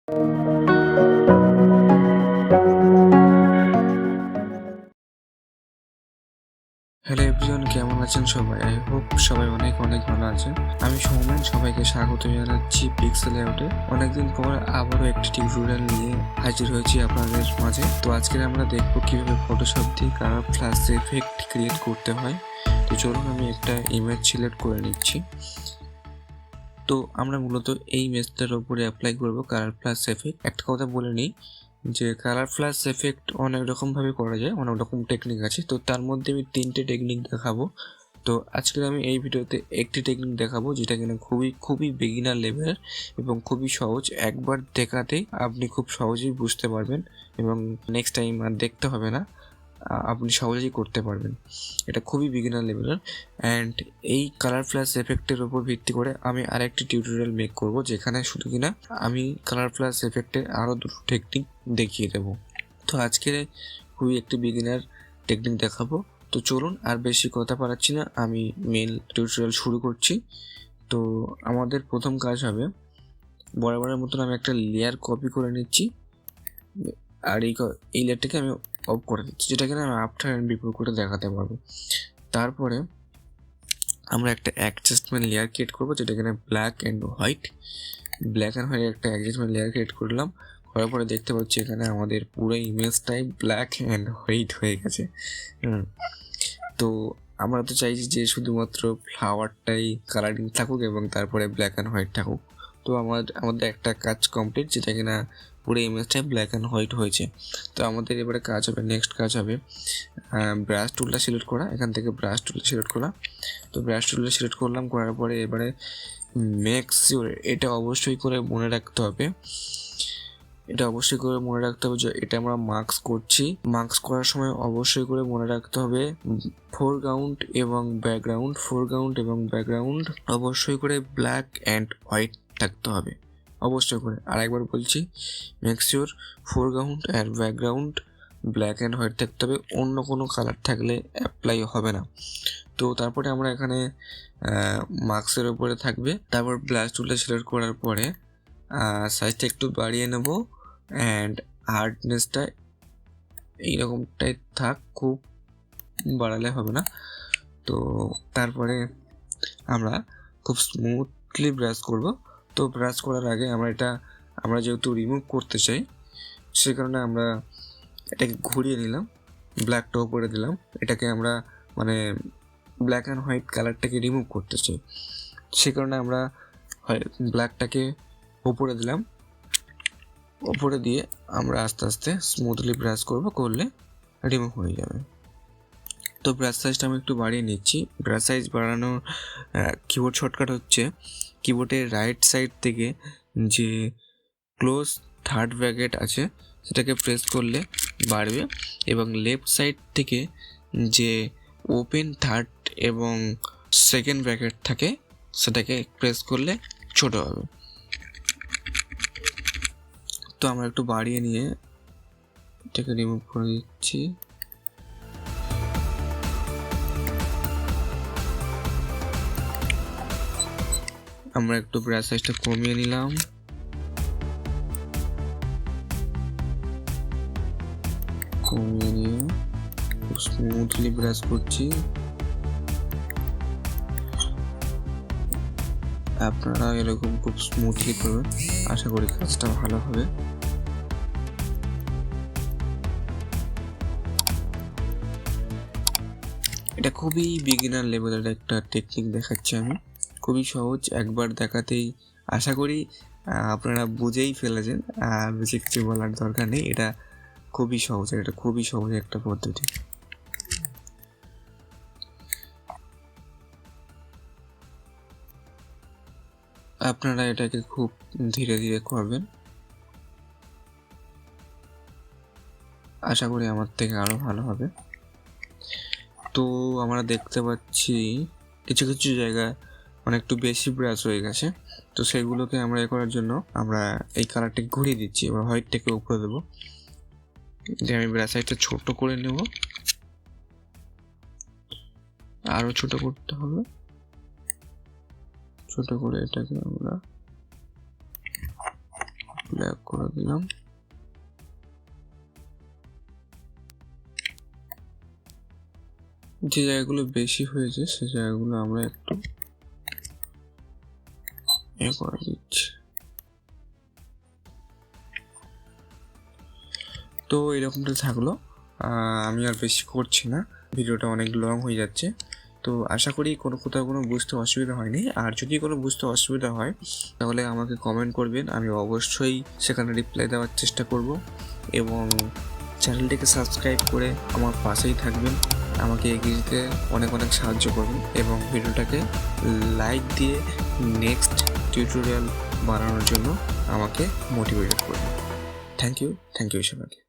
Hello everyone, কেমন আছেন সবাই? আই হোপ সবাই অনেক ভালো আছেন। আমি সৌমেন, সবাইকে স্বাগত জানাচ্ছি পিক্সেল আউটে। অনেকদিন পর আবারও একটি টিউটোরিয়াল নিয়ে হাজির হয়েছি আপনাদের মাঝে। তো আজকে আমরা দেখব কিভাবে ফটোশপ দিয়ে কালার প্লাস এফেক্ট ক্রিয়েট করতে হয়। তো চলুন আমি একটা ইমেজ সিলেক্ট করে নিচ্ছি। তো আমরা মূলত এই ইমেজটার উপরে অ্যাপ্লাই করব কালার প্লাস এফেক্ট। একটা কথা বলে নিই যে কালার প্লাস এফেক্ট অনেক রকমভাবে করা যায়, অনেক রকম টেকনিক আছে। তো তার মধ্যে আমি 3টে টেকনিক দেখাবো। তো আজকে আমি এই ভিডিওতে একটি টেকনিক দেখাবো যেটা কিনা খুবই বিগিনার লেভেলের এবং খুবই সহজ। একবার দেখাতেই আপনি খুব সহজেই বুঝতে পারবেন এবং নেক্সট টাইম আর দেখতে হবে না, আপনি সহজেই করতে পারবেন। এটা খুবই বিগিনার লেভেলের। অ্যান্ড এই কালার প্লাস এফেক্টের উপর ভিত্তি করে আমি আরেকটি টিউটোরিয়াল মেক করব, যেখানে শুধু কিনা আমি কালার প্লাস এফেক্টের আরও দুটো টেকনিক দেখিয়ে দেবো। তো আজকে খুবই একটি বিগিনার টেকনিক দেখাবো। তো চলুন আর বেশি কথা বাড়াচ্ছি না, আমি মেন টিউটোরিয়াল শুরু করছি। তো আমাদের প্রথম কাজ হবে, বরাবরের মতন আমি একটা লেয়ার কপি করে নিচ্ছি আর এই লেয়ারটাকে আমি অফ করে দিচ্ছি, যেটা কিনা আমি আফটার অ্যান্ড বিফোর করে দেখাতে পারবো। তারপরে আমরা একটা অ্যাডজাস্টমেন্ট লেয়ার ক্রিয়েট করবো, যেটা কিনা ব্ল্যাক অ্যান্ড হোয়াইট একটা অ্যাডজাস্টমেন্ট লেয়ার ক্রিয়েট করলাম। করার পরে দেখতে পাচ্ছি এখানে আমাদের পুরো ইমেজটাই ব্ল্যাক অ্যান্ড হোয়াইট হয়ে গেছে। তো আমরা তো চাইছি যে শুধুমাত্র ফ্লাওয়ারটাই কালারিং থাকুক এবং তারপরে ব্ল্যাক অ্যান্ড হোয়াইট থাকুক। তো আমাদের একটা কাজ কমপ্লিট, যেটা কিনা পুরো ইমেজটা ব্ল্যাক অ্যান্ড হোয়াইট হয়েছে। তো আমাদের এবারে নেক্সট কাজ হবে ব্রাশ টুলটা সিলেক্ট করা। এখান থেকে ব্রাশ টুলটা সিলেক্ট করা। তো ব্রাশ টুলটা সিলেক্ট করলাম, করার পরে এবারে মেক শিওর, এটা অবশ্যই করে মনে রাখতে হবে যে এটা আমরা মার্কস করছি। মার্কস করার সময় অবশ্যই করে মনে রাখতে হবে ফোরগ্রাউন্ড এবং ব্যাকগ্রাউন্ড অবশ্যই করে ব্ল্যাক অ্যান্ড হোয়াইট থাকতে হবে, অবশ্যই করে। আর একবার বলছি, make sure foreground and background black and white থাকতে হবে, অন্য কোনো কালার থাকলে অ্যাপ্লাই হবে না। তো তারপরে আমরা এখানে মার্কসের উপরে থাকবে। তারপর ব্রাশ টুলটা সিলেক্ট করার পরে সাইজটা একটু বাড়িয়ে নেব অ্যান্ড হার্ডনেসটা এইরকমটাই থাক, খুব বাড়ালে হবে না। তো তারপরে আমরা খুব স্মুথলি ব্রাশ করব। তো ব্রাশ করার আগে আমরা যেহেতু রিমুভ করতে চাই, সে কারণে আমরা এটাকে ঘুরিয়ে নিলাম, ব্ল্যাকটা উপরে দিলাম। এটাকে আমরা ব্ল্যাক অ্যান্ড হোয়াইট কালারটাকে রিমুভ করতে চাই, সে কারণে আমরা ব্ল্যাকটাকে উপরে দিলাম। উপরে দিয়ে আমরা আস্তে আস্তে স্মুথলি ব্রাশ করলে রিমুভ হয়ে যাবে। তো ব্রাশ সাইজটা আমি একটু বাড়িয়ে নিচ্ছি। ব্রাশ সাইজ বাড়ানোর কিবোর্ড শর্টকাট হচ্ছে, কিবোর্ডের রাইট সাইড থেকে যে ক্লোজ থার্ড ব্র্যাকেট আছে সেটাকে প্রেস করলে বাড়বে এবং লেফট সাইড থেকে যে ওপেন থার্ড এবং সেকেন্ড ব্র্যাকেট থাকে সেটাকে প্রেস করলে ছোট হবে। তো আমরা একটু বাড়িয়ে নিয়ে এটাকে রিমুভ করে দিচ্ছি। আমরা একটু ব্রাশ সাইজটা কমিয়ে নিলাম। কমিয়ে নিয়ে স্মুথলি ব্রাশ করছি। আপনারা এরকম খুব স্মুথলি করবেন, আশা করি কাজটা ভালো হবে। এটা খুবই বিগিনার লেভেলের একটা টেকনিক দেখাচ্ছি আমি, খুবই সহজ। একবার দেখাতেই আশা করি আপনারা বুঝেই ফেলেছেন, আর বেশি কিছু বলার দরকার নেই। এটা খুবই সহজ একটা পদ্ধতি। আপনারা এটাকে খুব ধীরে ধীরে করবেন, আশা করি আমার থেকে আরও ভালো হবে। তো আমরা দেখতে পাচ্ছি কিছু কিছু জায়গায় একটু বেশি ব্রাশ হয়ে গেছে। তো সেগুলোকে আমরা করার জন্য আমরা এই কালারটাকে ঘুরিয়ে দিচ্ছি, এবার হোয়াইটটাকে উপরে দেবো। যে আমি ব্রাশ সাইজটা ছোট করে নেব, আরও ছোট করতে হবে। ছোট করে এটাকে আমরা ব্ল্যাক করে দিলাম। যে জায়গাগুলো বেশি হয়েছে সেই জায়গাগুলো আমরা একটু করে দিচ্ছি। তো এরকমটা থাকলো। আমি আর বেশি করছি না, ভিডিওটা অনেক লং হয়ে যাচ্ছে। তো আশা করি কোথাও কোনো বুঝতে অসুবিধা হয়নি। আর যদি কোনো বুঝতে অসুবিধা হয় তাহলে আমাকে কমেন্ট করবেন, আমি অবশ্যই সেখানে রিপ্লাই দেওয়ার চেষ্টা করব। এবং চ্যানেলটিকে সাবস্ক্রাইব করে আমার পাশেই থাকবেন, আমাকে এগিয়ে যেতে অনেক অনেক সাহায্য করবেন এবং ভিডিওটাকে লাইক দিয়ে নেক্সট টিউটোরিয়াল বানানোর জন্য আমাকে মোটিভেট করবেন। থ্যাংক ইউ সবাইকে।